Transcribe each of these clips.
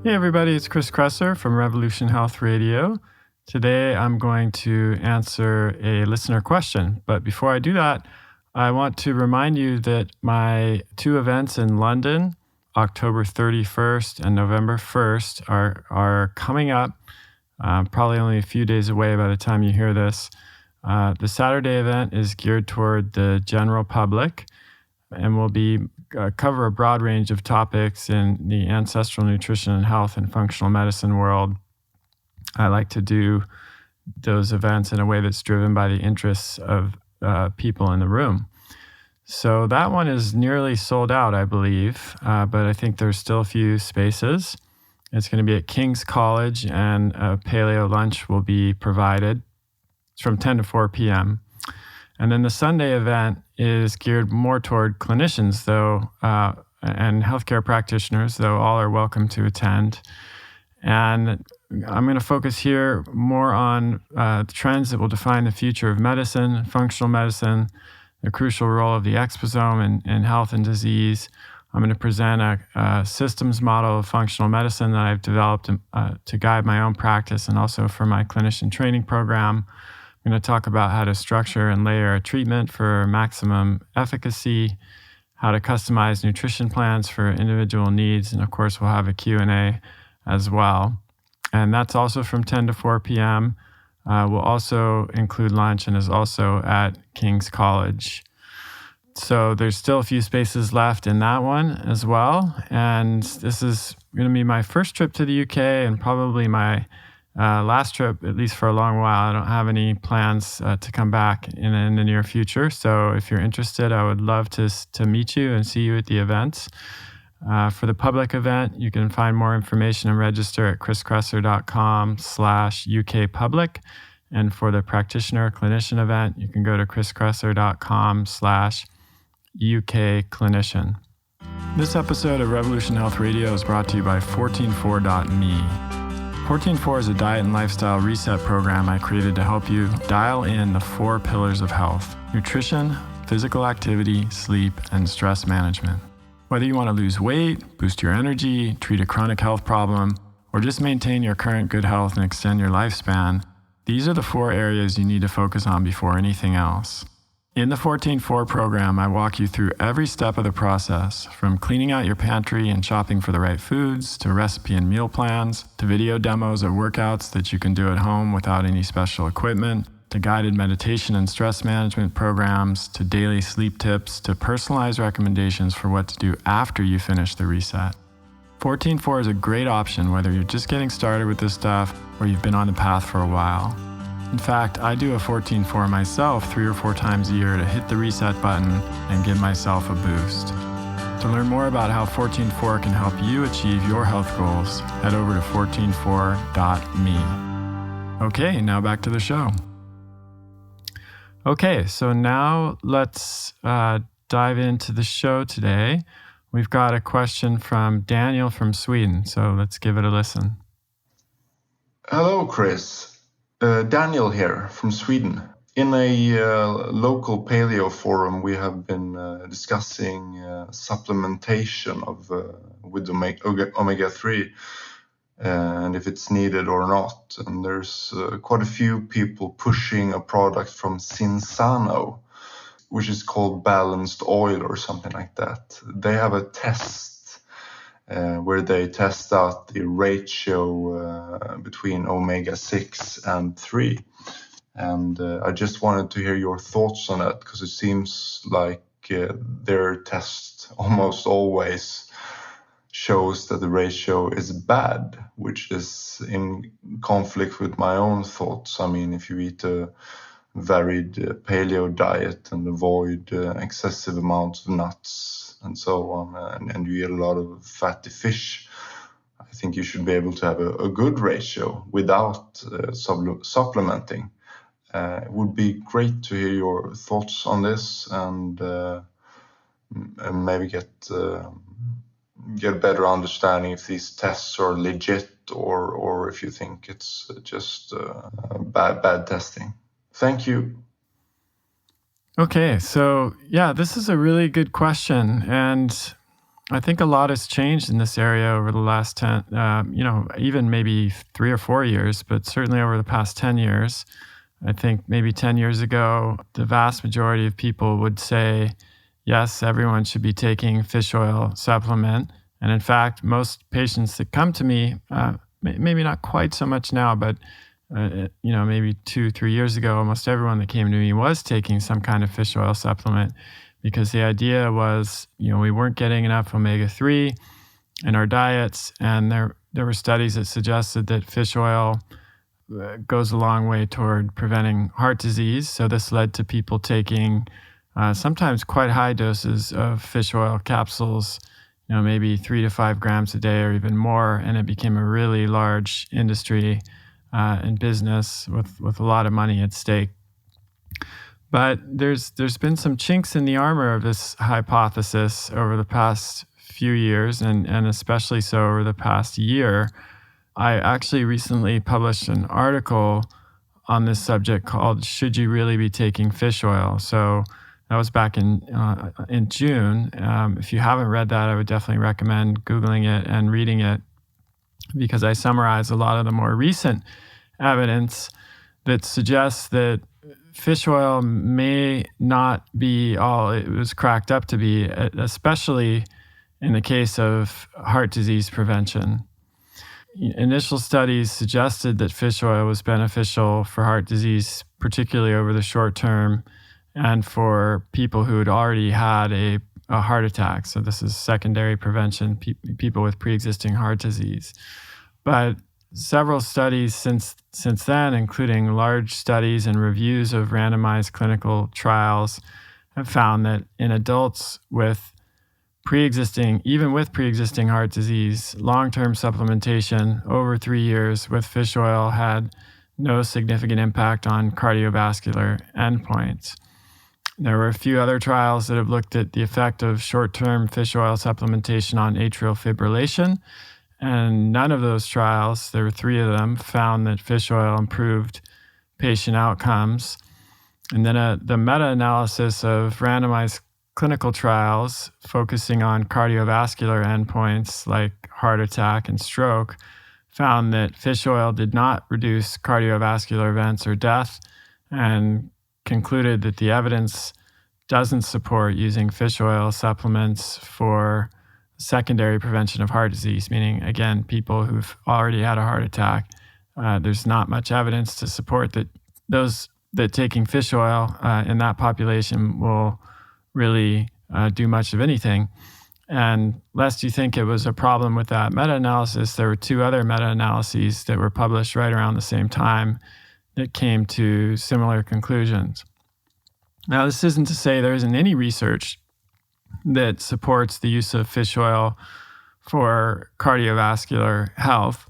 Hey everybody, it's Chris Kresser from Revolution Health Radio. Today I'm going to answer a listener question, but before I do that, I want to remind you that my two events in London, October 31st and November 1st, are coming up, probably only a few days away by the time you hear this. The Saturday event is geared toward the general public and will cover a broad range of topics in the ancestral nutrition and health and functional medicine world. I like to do those events in a way that's driven by the interests of people in the room. So that one is nearly sold out, I believe, but I think there's still a few spaces. It's going to be at King's College, and a paleo lunch will be provided. It's from 10 to 4 p.m. And then the Sunday event is geared more toward clinicians, though, and healthcare practitioners, though all are welcome to attend. And I'm going to focus here more on the trends that will define the future of medicine, functional medicine, the crucial role of the exposome in health and disease. I'm going to present a systems model of functional medicine that I've developed to guide my own practice and also for my clinician training program. I'm going to talk about how to structure and layer a treatment for maximum efficacy, how to customize nutrition plans for individual needs, and of course we'll have a Q&A as well. And that's also from 10 to 4 p.m. We'll also include lunch and is also at King's College. So there's still a few spaces left in that one as well. And this is going to be my first trip to the UK and probably my last trip, at least for a long while. I don't have any plans to come back in the near future. So if you're interested, I would love to meet you and see you at the events. For the public event, you can find more information and register at chriskresser.com/UK public. And for the practitioner clinician event, you can go to chriskresser.com/UK clinician. This episode of Revolution Health Radio is brought to you by 144.me. 144 is a diet and lifestyle reset program I created to help you dial in the 4 pillars of health: nutrition, physical activity, sleep, and stress management. Whether you want to lose weight, boost your energy, treat a chronic health problem, or just maintain your current good health and extend your lifespan, these are the 4 areas you need to focus on before anything else. In the 144 program, I walk you through every step of the process, from cleaning out your pantry and shopping for the right foods, to recipe and meal plans, to video demos of workouts that you can do at home without any special equipment, to guided meditation and stress management programs, to daily sleep tips, to personalized recommendations for what to do after you finish the reset. 144 is a great option whether you're just getting started with this stuff or you've been on the path for a while. In fact, I do a 144 myself 3 or 4 times a year to hit the reset button and give myself a boost. To learn more about how 144 can help you achieve your health goals, head over to 144.me. Okay, now back to the show. Okay, so now let's dive into the show today. We've got a question from Daniel from Sweden, so let's give it a listen. Hello, Chris. Daniel here from Sweden. In a local paleo forum, we have been discussing supplementation with omega-3 and if it's needed or not. And there's quite a few people pushing a product from Cinsano, which is called balanced oil or something like that. They have a test where they test out the ratio between omega-6 and 3. And I just wanted to hear your thoughts on that, because it seems like their test almost always shows that the ratio is bad, which is in conflict with my own thoughts. I mean, if you eat a varied paleo diet and avoid excessive amounts of nuts and so on, and you eat a lot of fatty fish, I think you should be able to have a good ratio without supplementing. It would be great to hear your thoughts on this and maybe get a better understanding if these tests are legit or if you think it's just bad testing. Thank you. Okay, so yeah, this is a really good question. And I think a lot has changed in this area over the last 10, even maybe 3 or 4 years, but certainly over the past 10 years. I think maybe 10 years ago, the vast majority of people would say, yes, everyone should be taking fish oil supplement. And in fact, most patients that come to me, maybe not quite so much now, but maybe 2, 3 years ago, almost everyone that came to me was taking some kind of fish oil supplement, because the idea was, we weren't getting enough omega-3 in our diets, and there were studies that suggested that fish oil goes a long way toward preventing heart disease. So this led to people taking sometimes quite high doses of fish oil capsules, maybe 3 to 5 grams a day or even more, and it became a really large industry and business with a lot of money at stake. But there's been some chinks in the armor of this hypothesis over the past few years, and especially so over the past year. I actually recently published an article on this subject called "Should You Really Be Taking Fish Oil?" So that was back in June. If you haven't read that, I would definitely recommend Googling it and reading it, because I summarize a lot of the more recent evidence that suggests that fish oil may not be all it was cracked up to be, especially in the case of heart disease prevention. Initial studies suggested that fish oil was beneficial for heart disease, particularly over the short term, and for people who had already had a heart attack. So this is secondary prevention, people with pre-existing heart disease. But several studies since then, including large studies and reviews of randomized clinical trials, have found that in adults with pre-existing heart disease, long-term supplementation over 3 years with fish oil had no significant impact on cardiovascular endpoints. There were a few other trials that have looked at the effect of short-term fish oil supplementation on atrial fibrillation, and none of those trials, there were 3 of them, found that fish oil improved patient outcomes. And then the meta-analysis of randomized clinical trials focusing on cardiovascular endpoints like heart attack and stroke found that fish oil did not reduce cardiovascular events or death, and concluded that the evidence doesn't support using fish oil supplements for secondary prevention of heart disease, meaning, again, people who've already had a heart attack. There's not much evidence to support that taking fish oil in that population will really do much of anything. And lest you think it was a problem with that meta-analysis, there were 2 other meta-analyses that were published right around the same time that came to similar conclusions. Now, this isn't to say there isn't any research that supports the use of fish oil for cardiovascular health.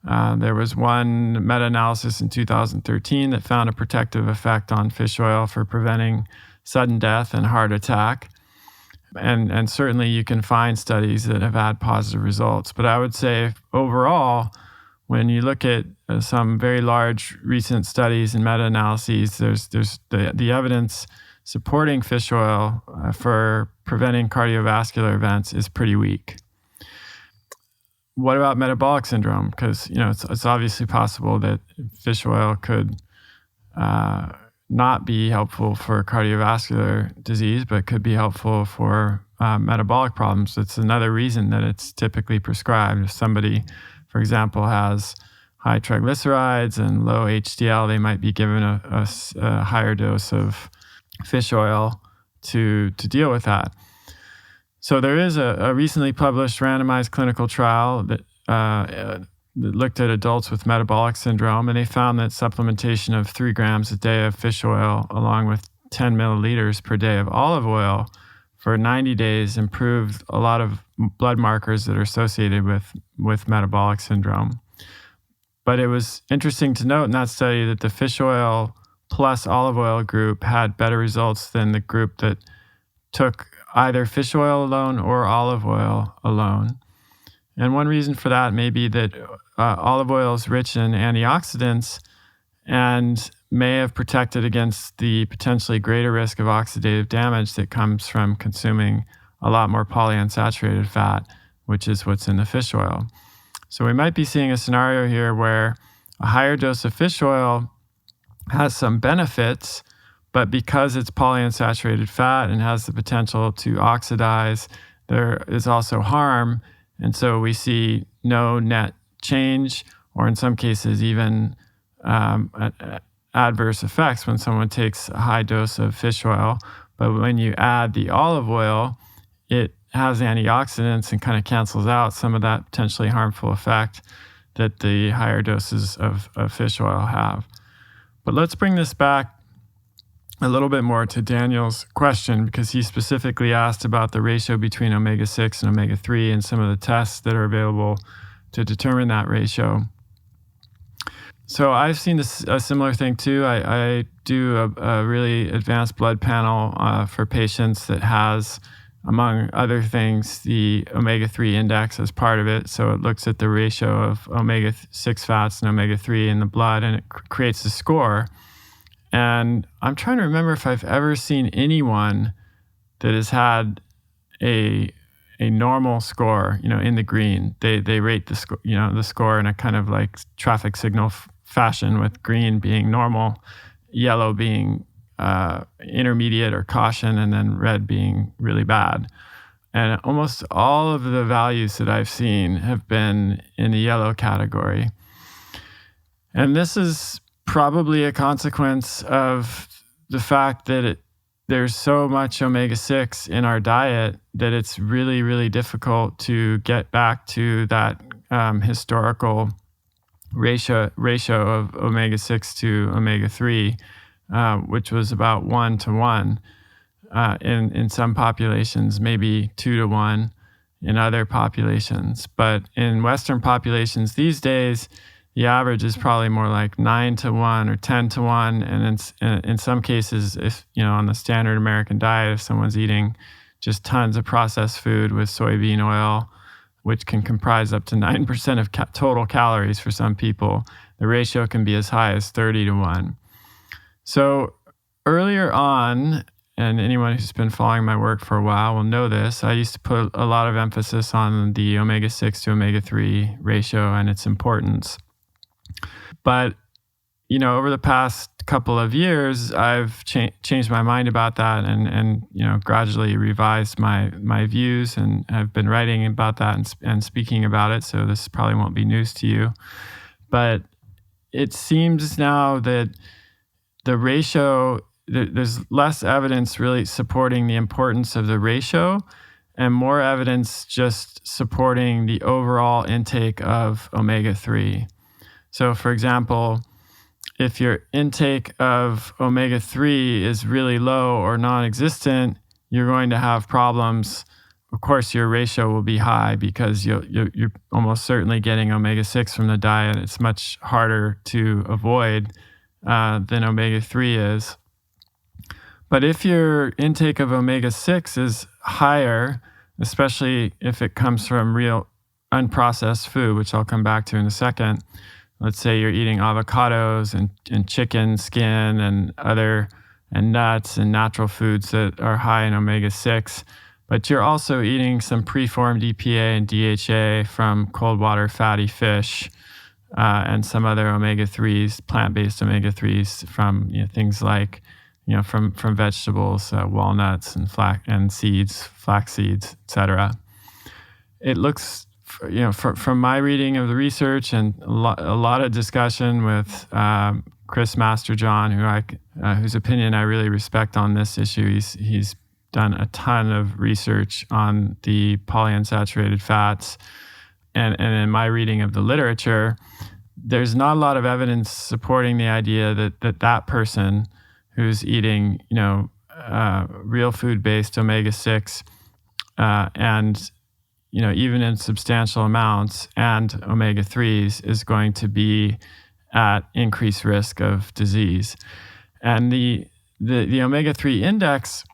There was one meta-analysis in 2013 that found a protective effect on fish oil for preventing sudden death and heart attack. And certainly you can find studies that have had positive results. But I would say overall, when you look at some very large recent studies and meta-analyses, there's the evidence supporting fish oil for preventing cardiovascular events is pretty weak. What about metabolic syndrome? Because it's obviously possible that fish oil could not be helpful for cardiovascular disease, but could be helpful for metabolic problems. It's another reason that it's typically prescribed. If somebody, for example, has high triglycerides and low HDL, they might be given a higher dose of fish oil to deal with that. So there is a recently published randomized clinical trial that looked at adults with metabolic syndrome, and they found that supplementation of 3 grams a day of fish oil along with 10 milliliters per day of olive oil for 90 days improved a lot of blood markers that are associated with metabolic syndrome. But it was interesting to note in that study that the fish oil plus olive oil group had better results than the group that took either fish oil alone or olive oil alone. And one reason for that may be that olive oil is rich in antioxidants and may have protected against the potentially greater risk of oxidative damage that comes from consuming a lot more polyunsaturated fat, which is what's in the fish oil. So we might be seeing a scenario here where a higher dose of fish oil has some benefits, but because it's polyunsaturated fat and has the potential to oxidize, there is also harm. And so we see no net change, or in some cases, even adverse effects when someone takes a high dose of fish oil. But when you add the olive oil, it has antioxidants and kind of cancels out some of that potentially harmful effect that the higher doses of fish oil have. But let's bring this back a little bit more to Daniel's question, because he specifically asked about the ratio between omega-6 and omega-3 and some of the tests that are available to determine that ratio. So I've seen a similar thing too. I do a really advanced blood panel for patients that has, among other things, the omega-3 index as part of it. So it looks at the ratio of omega-6 fats and omega-3 in the blood, and it creates a score. And I'm trying to remember if I've ever seen anyone that has had a normal score, in the green. They rate the score in a kind of like traffic signal fashion, with green being normal, yellow being intermediate or caution, and then red being really bad. And almost all of the values that I've seen have been in the yellow category. And this is probably a consequence of the fact that there's so much omega-6 in our diet that it's really, really difficult to get back to that historical ratio of omega-6 to omega-3, which was about 1 to 1 in some populations, maybe 2 to 1 in other populations. But in Western populations these days, the average is probably more like 9 to 1 or 10 to 1. And in some cases, if on the standard American diet, if someone's eating just tons of processed food with soybean oil, which can comprise up to 9% of total calories for some people, the ratio can be as high as 30 to 1. So earlier on, and anyone who's been following my work for a while will know this, I used to put a lot of emphasis on the omega-6 to omega-3 ratio and its importance. But, over the past couple of years, I've changed my mind about that and gradually revised my views, and I've been writing about that and speaking about it. So this probably won't be news to you. But it seems now that the ratio, there's less evidence really supporting the importance of the ratio, and more evidence just supporting the overall intake of omega-3. So, for example, if your intake of omega-3 is really low or non-existent, you're going to have problems. Of course, your ratio will be high because you're almost certainly getting omega-6 from the diet. It's much harder to avoid than omega-3 is. But if your intake of omega-6 is higher, especially if it comes from real unprocessed food, which I'll come back to in a second. Let's say you're eating avocados and chicken skin and nuts and natural foods that are high in omega-6, but you're also eating some preformed EPA and DHA from cold water fatty fish and some other omega-3s, plant-based omega-3s from things like from vegetables, walnuts and flax seeds, etc. It looks, from my reading of the research and a lot of discussion with Chris Masterjohn, whose opinion I really respect on this issue. He's done a ton of research on the polyunsaturated fats, and in my reading of the literature, there's not a lot of evidence supporting the idea that person who's eating real food-based omega-6 and even in substantial amounts and omega-3s is going to be at increased risk of disease. And the omega-3 index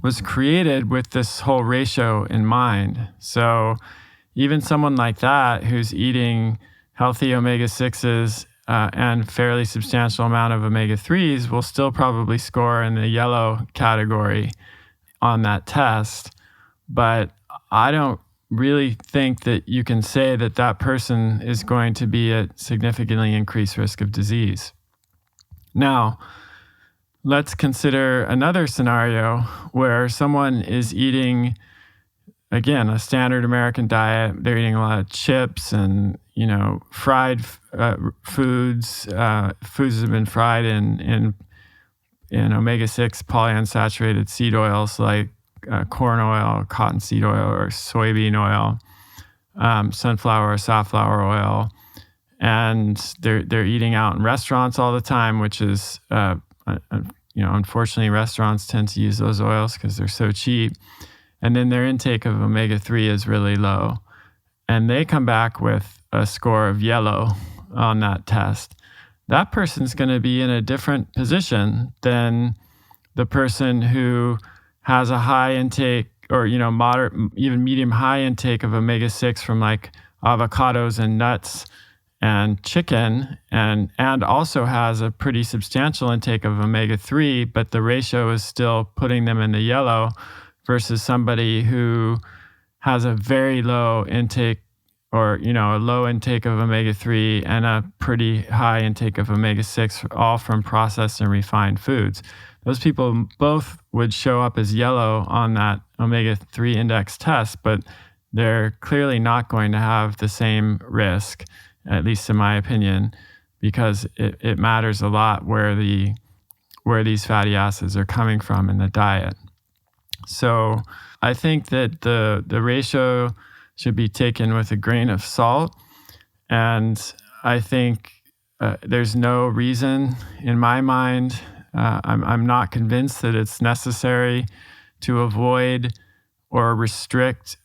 was created with this whole ratio in mind. So even someone like that who's eating healthy omega-6s and fairly substantial amount of omega-3s will still probably score in the yellow category on that test. but I don't really think that you can say that that person is going to be at significantly increased risk of disease. Now, let's consider another scenario where someone is eating, again, a standard American diet. They're eating a lot of chips and, fried foods. Foods that have been fried in omega-6 polyunsaturated seed oils like corn oil, cottonseed oil, or soybean oil, sunflower or safflower oil, and they're eating out in restaurants all the time, which is unfortunately restaurants tend to use those oils because they're so cheap, and then their intake of omega-3 is really low, and they come back with a score of yellow on that test. That person's going to be in a different position than the person who has a high intake or, moderate, even medium high intake of omega-6 from like avocados and nuts and chicken, and also has a pretty substantial intake of omega-3, but the ratio is still putting them in the yellow, versus somebody who has a very low intake or, a low intake of omega-3 and a pretty high intake of omega-6, all from processed and refined foods. Those people both would show up as yellow on that omega-3 index test, but they're clearly not going to have the same risk, at least in my opinion, because it matters a lot where these fatty acids are coming from in the diet. So I think that the ratio should be taken with a grain of salt. And I think there's no reason in my mind, I'm not convinced that it's necessary to avoid or restrict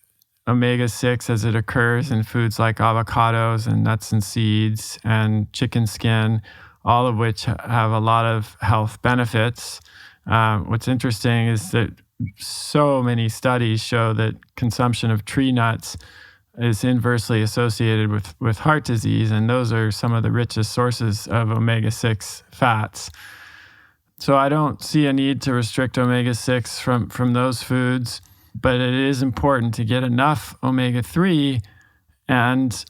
omega-6 as it occurs in foods like avocados and nuts and seeds and chicken skin, all of which have a lot of health benefits. What's interesting is that so many studies show that consumption of tree nuts is inversely associated with heart disease, and those are some of the richest sources of omega-6 fats. So I don't see a need to restrict omega-6 from those foods, but it is important to get enough omega-3, and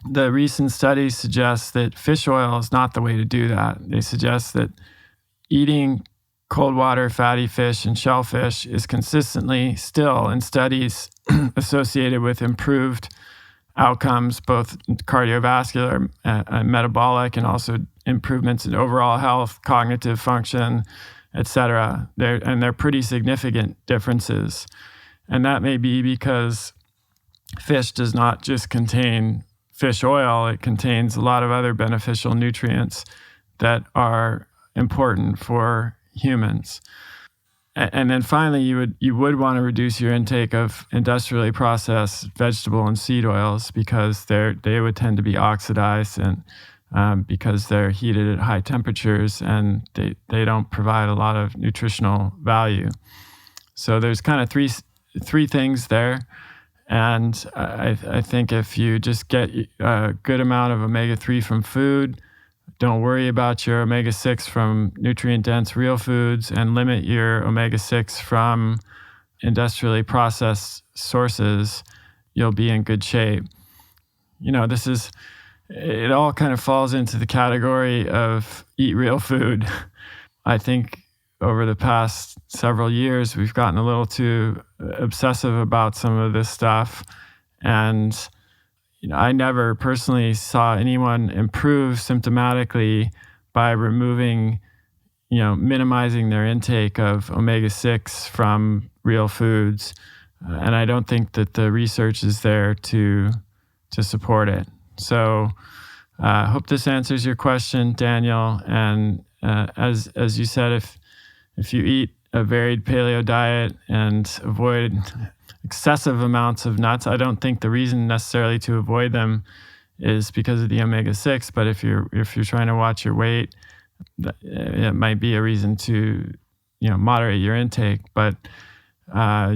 the recent studies suggest that fish oil is not the way to do that. They suggest that eating cold water fatty fish and shellfish is consistently still in studies associated with improved outcomes, both cardiovascular and metabolic, and also improvements in overall health, cognitive function, etc. They're pretty significant differences. And that may be because fish does not just contain fish oil, it contains a lot of other beneficial nutrients that are important for humans. And then finally, you would want to reduce your intake of industrially processed vegetable and seed oils, because they would tend to be oxidized, and because they're heated at high temperatures and they don't provide a lot of nutritional value. So there's kind of three things there. And I think if you just get a good amount of omega-3 from food, don't worry about your omega-6 from nutrient-dense real foods, and limit your omega-6 from industrially processed sources, you'll be in good shape. It all kind of falls into the category of eat real food. I think over the past several years, we've gotten a little too obsessive about some of this stuff. And I never personally saw anyone improve symptomatically by removing, minimizing their intake of omega-6 from real foods. And I don't think that the research is there to support it. So I hope this answers your question, Daniel. And as you said, if you eat a varied paleo diet and avoid excessive amounts of nuts, I don't think the reason necessarily to avoid them is because of the omega-6, but if you're trying to watch your weight, it might be a reason to moderate your intake, but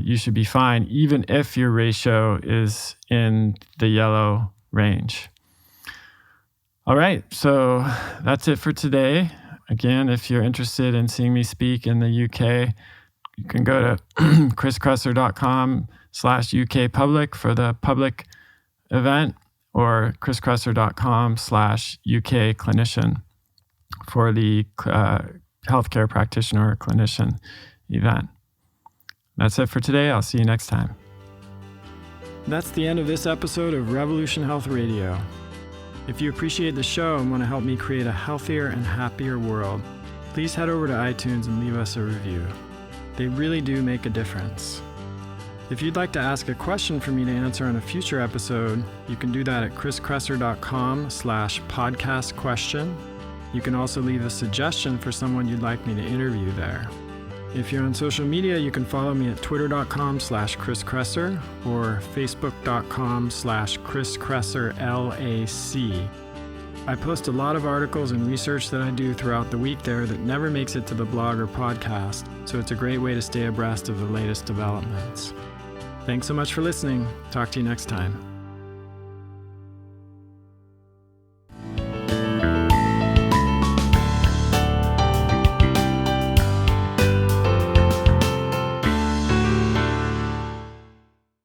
you should be fine even if your ratio is in the yellow range. All right, so that's it for today. Again, if you're interested in seeing me speak in the UK, You can go to chriskresser.com/UK public for the public event, or chriskresser.com/UK clinician for the healthcare practitioner or clinician event. That's it for today. I'll see you next time. That's the end of this episode of Revolution Health Radio. If you appreciate the show and want to help me create a healthier and happier world, please head over to iTunes and leave us a review. They really do make a difference. If you'd like to ask a question for me to answer on a future episode, you can do that at chriskresser.com/podcast question. You can also leave a suggestion for someone you'd like me to interview there. If you're on social media, you can follow me at twitter.com/chriskresser or facebook.com/chriskresser L.Ac. I post a lot of articles and research that I do throughout the week there that never makes it to the blog or podcast, so it's a great way to stay abreast of the latest developments. Thanks so much for listening. Talk to you next time.